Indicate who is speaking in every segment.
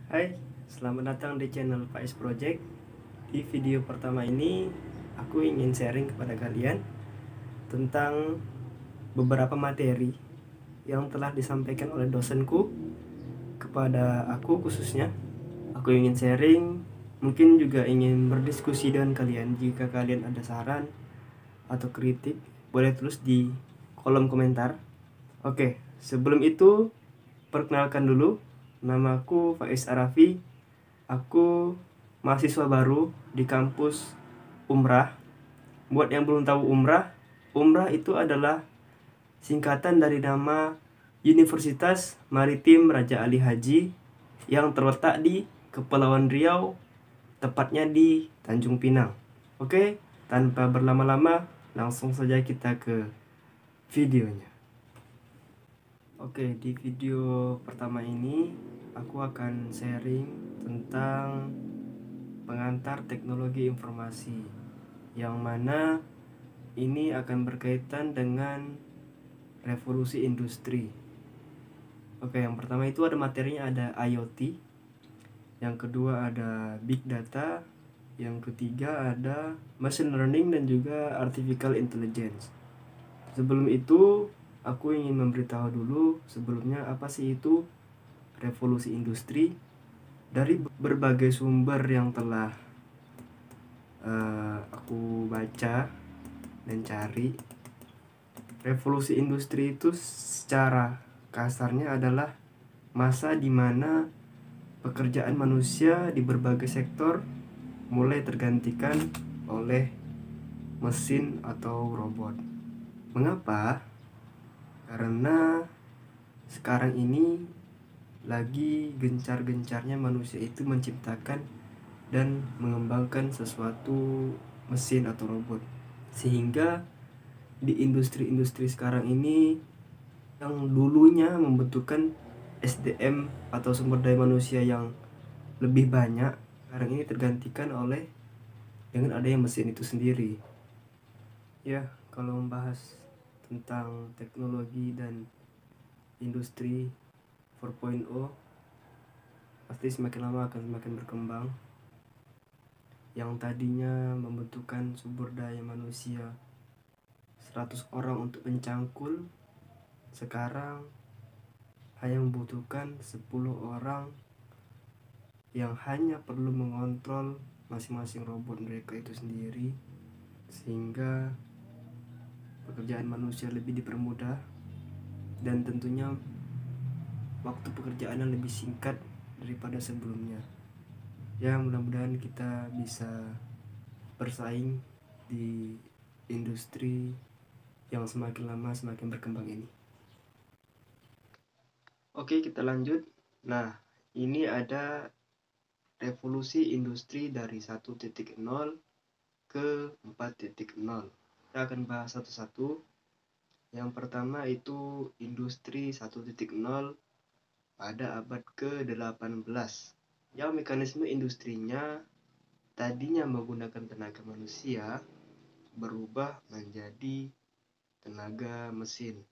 Speaker 1: Hai, selamat datang di channel Faiz Project. Di video pertama ini, aku ingin sharing kepada kalian tentang beberapa materi yang telah disampaikan oleh dosenku kepada aku khususnya. Aku ingin sharing, mungkin juga ingin berdiskusi dengan kalian. Jika kalian ada saran atau kritik, boleh tulis di kolom komentar. Oke, sebelum itu, perkenalkan dulu. Namaku Faiz Arafi. Aku mahasiswa baru di kampus Umrah. Buat yang belum tahu Umrah itu adalah singkatan dari nama Universitas Maritim Raja Ali Haji yang terletak di Kepulauan Riau, tepatnya di Tanjung Pinang. Oke, tanpa berlama-lama, langsung saja kita ke videonya. Oke, di video pertama ini aku akan sharing tentang pengantar teknologi informasi, yang mana ini akan berkaitan dengan revolusi industri. Oke, yang pertama itu ada materinya, ada IoT, yang kedua ada Big Data, yang ketiga ada Machine Learning dan juga Artificial Intelligence. Sebelum itu, aku ingin memberitahu dulu sebelumnya apa sih itu revolusi industri. Dari berbagai sumber yang telah aku baca dan cari, revolusi industri itu secara kasarnya adalah masa di mana pekerjaan manusia di berbagai sektor mulai tergantikan oleh mesin atau robot. Mengapa? Karena sekarang ini lagi gencar-gencarnya manusia itu menciptakan dan mengembangkan sesuatu mesin atau robot, sehingga di industri-industri sekarang ini yang dulunya membutuhkan SDM atau sumber daya manusia yang lebih banyak, sekarang ini tergantikan oleh dengan adanya mesin itu sendiri. Ya, kalau membahas tentang teknologi dan industri 4.0, pasti semakin lama akan semakin berkembang. Yang tadinya membutuhkan sumber daya manusia 100 orang untuk mencangkul, sekarang hanya membutuhkan 10 orang yang hanya perlu mengontrol masing-masing robot mereka itu sendiri, sehingga pekerjaan manusia lebih dipermudah dan tentunya waktu pekerjaannya lebih singkat daripada sebelumnya. Ya, mudah-mudahan kita bisa bersaing di industri yang semakin lama semakin berkembang ini. Oke, kita lanjut. Nah, ini ada revolusi industri dari 1.0 ke 4.0. Kita akan bahas satu-satu. Yang pertama itu industri 1.0 pada abad ke-18. Yang mekanisme industrinya tadinya menggunakan tenaga manusia berubah menjadi tenaga mesin.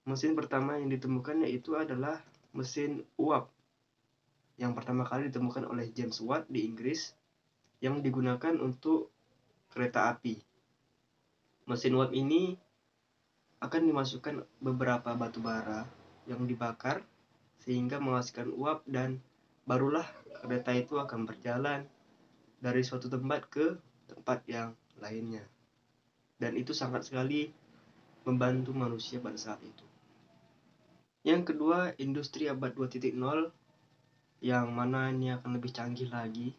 Speaker 1: Mesin pertama yang ditemukan yaitu adalah mesin uap, yang pertama kali ditemukan oleh James Watt di Inggris, yang digunakan untuk kereta api. Mesin uap ini akan dimasukkan beberapa batu bara yang dibakar sehingga menghasilkan uap, dan barulah kereta itu akan berjalan dari suatu tempat ke tempat yang lainnya. Dan itu sangat sekali membantu manusia pada saat itu. Yang kedua, industri abad 2.0, yang mana ini akan lebih canggih lagi,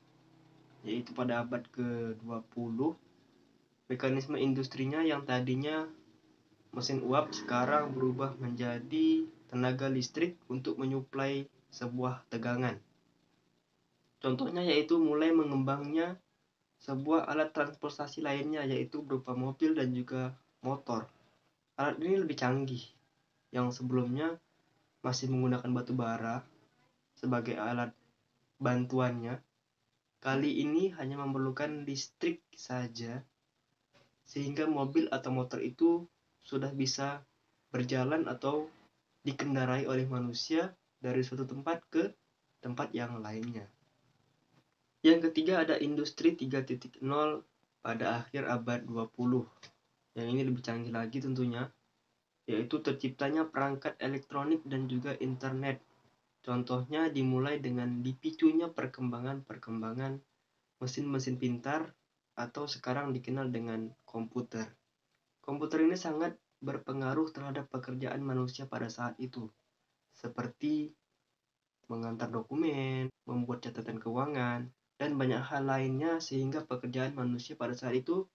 Speaker 1: yaitu pada abad ke-20. Mekanisme industrinya yang tadinya mesin uap sekarang berubah menjadi tenaga listrik untuk menyuplai sebuah tegangan. Contohnya yaitu mulai mengembangnya sebuah alat transportasi lainnya, yaitu berupa mobil dan juga motor. Alat ini lebih canggih, yang sebelumnya masih menggunakan batu bara sebagai alat bantuannya. Kali ini hanya memerlukan listrik saja, sehingga mobil atau motor itu sudah bisa berjalan atau dikendarai oleh manusia dari suatu tempat ke tempat yang lainnya. Yang ketiga ada industri 3.0 pada akhir abad 20. Yang ini lebih canggih lagi tentunya, yaitu terciptanya perangkat elektronik dan juga internet. Contohnya dimulai dengan dipicunya perkembangan mesin-mesin pintar atau sekarang dikenal dengan komputer. Komputer ini sangat berpengaruh terhadap pekerjaan manusia pada saat itu, seperti mengantar dokumen, membuat catatan keuangan, dan banyak hal lainnya, sehingga pekerjaan manusia pada saat itu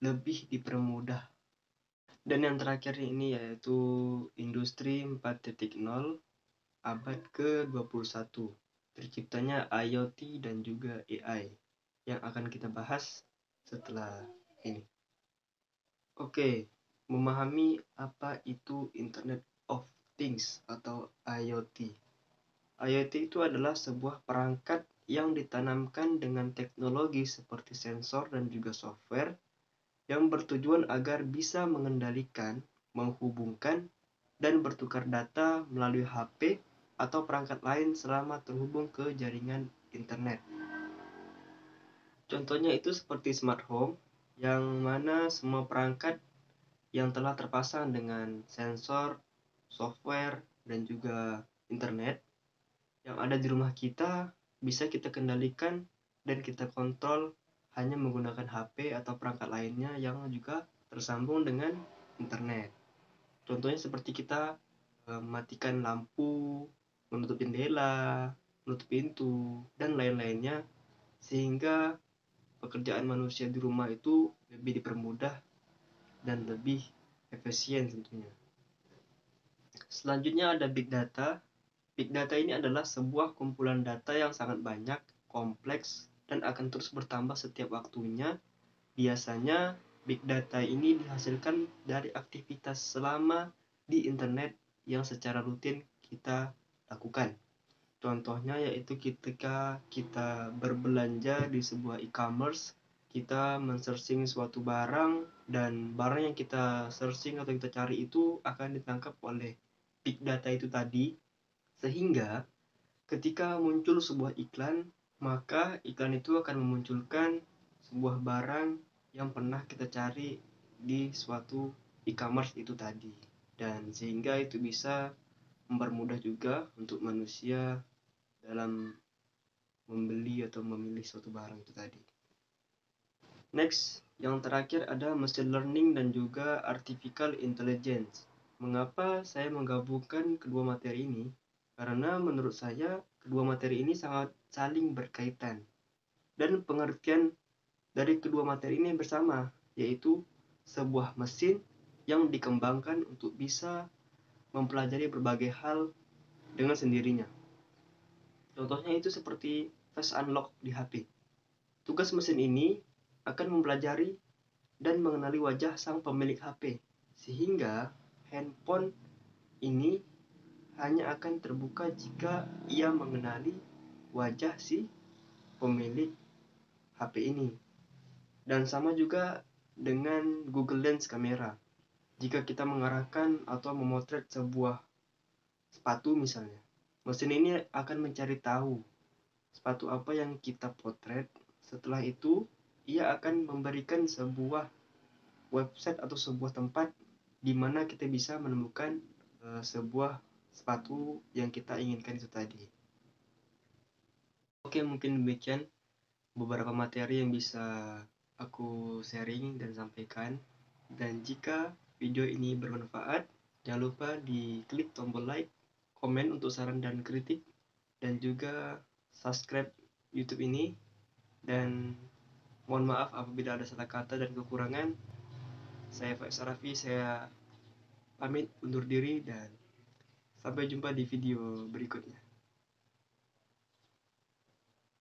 Speaker 1: lebih dipermudah. Dan yang terakhir ini yaitu industri 4.0 abad ke-21. Terciptanya IoT dan juga AI yang akan kita bahas setelah ini. Oke, memahami apa itu Internet of Things atau IoT. IoT itu adalah sebuah perangkat yang ditanamkan dengan teknologi seperti sensor dan juga software yang bertujuan agar bisa mengendalikan, menghubungkan, dan bertukar data melalui HP atau perangkat lain selama terhubung ke jaringan internet. Contohnya itu seperti smart home, yang mana semua perangkat yang telah terpasang dengan sensor, software, dan juga internet yang ada di rumah kita bisa kita kendalikan dan kita kontrol hanya menggunakan HP atau perangkat lainnya yang juga tersambung dengan internet. Contohnya seperti kita mematikan lampu, menutup jendela, menutup pintu, dan lain-lainnya, sehingga pekerjaan manusia di rumah itu lebih dipermudah dan lebih efisien tentunya. Selanjutnya ada big data. Big data ini adalah sebuah kumpulan data yang sangat banyak, kompleks, dan akan terus bertambah setiap waktunya. Biasanya, big data ini dihasilkan dari aktivitas selama di internet yang secara rutin kita lakukan. Contohnya yaitu ketika kita berbelanja di sebuah e-commerce, kita men-searching suatu barang, dan barang yang kita searching atau kita cari itu akan ditangkap oleh big data itu tadi, sehingga ketika muncul sebuah iklan, maka iklan itu akan memunculkan sebuah barang yang pernah kita cari di suatu e-commerce itu tadi. Dan sehingga itu bisa mempermudah juga untuk manusia dalam membeli atau memilih suatu barang itu tadi. Next, yang terakhir ada machine learning dan juga artificial intelligence. Mengapa saya menggabungkan kedua materi ini? Karena menurut saya kedua materi ini sangat saling berkaitan. Dan pengertian dari kedua materi ini bersama, yaitu sebuah mesin yang dikembangkan untuk bisa mempelajari berbagai hal dengan sendirinya. Contohnya itu seperti face unlock di HP. Tugas mesin ini akan mempelajari dan mengenali wajah sang pemilik HP, sehingga handphone ini hanya akan terbuka jika ia mengenali wajah si pemilik HP ini. Dan sama juga dengan Google Lens kamera. Jika kita mengarahkan atau memotret sebuah sepatu misalnya, mesin ini akan mencari tahu sepatu apa yang kita potret. Setelah itu, ia akan memberikan sebuah website atau sebuah tempat di mana kita bisa menemukan sebuah sepatu yang kita inginkan itu tadi. Oke, mungkin demikian beberapa materi yang bisa aku sharing dan sampaikan. Dan jika video ini bermanfaat, jangan lupa diklik tombol like, komen untuk saran dan kritik, dan juga subscribe YouTube ini. Dan mohon maaf apabila ada salah kata dan kekurangan. Saya Faiz Arafi, saya pamit undur diri dan sampai jumpa di video berikutnya.